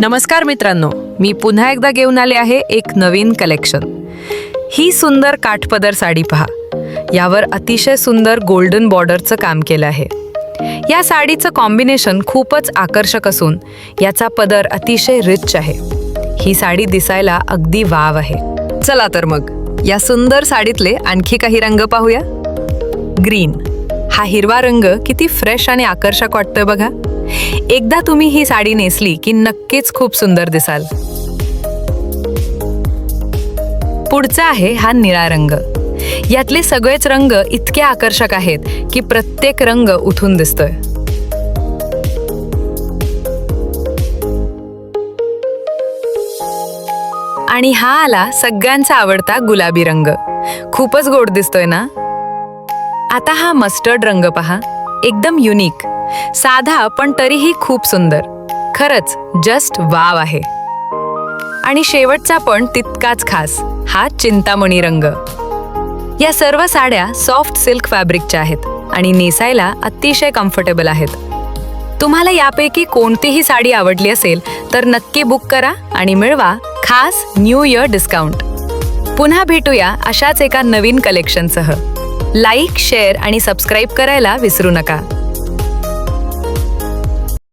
नमस्कार मित्रांनो, मी पुन्हा एकदा घेऊन आले आहे एक नवीन कलेक्शन। ही सुंदर काठपदर साडी पहा। यावर अतिशय सुंदर गोल्डन बॉर्डरचं काम केलं आहे। या साडीचं कॉम्बिनेशन खूपच आकर्षक असून याचा पदर अतिशय रिच आहे। ही साडी दिसायला अगदी वाव आहे। चला तर मग या सुंदर साडीतले आणखी काही रंग पाहूया। ग्रीन हा हिरवा रंग किती फ्रेश आणि आकर्षक वाटतोय बघा। एकदा तुम्ही ही साडी नेसली की नक्कीच खूप सुंदर दिसाल। पुढचा आहे हा निळा रंग। यातले सगळेच रंग इतके आकर्षक आहेत की प्रत्येक रंग उठून दिसतोय। आणि हा आला सगळ्यांचा आवडता गुलाबी रंग। खूपच गोड दिसतोय ना। आता हा मस्टर्ड रंग पहा, एकदम युनिक, साधा पण तरीही खूप सुंदर। खरंच जस्ट वाव आहे। आणि शेवटचा पण तितकाच खास, हा चिंतामणी रंग। या सर्व साड्या सॉफ्ट सिल्क फॅब्रिकच्या आहेत आणि नेसायला अतिशय कम्फर्टेबल आहेत। तुम्हाला यापैकी कोणतीही साडी आवडली असेल तर नक्की बुक करा आणि मिळवा खास न्यू इयर डिस्काउंट। पुन्हा भेटूया अशाच एका नवीन कलेक्शनसह। लाईक, शेअर आणि सबस्क्राईब करायला विसरू नका।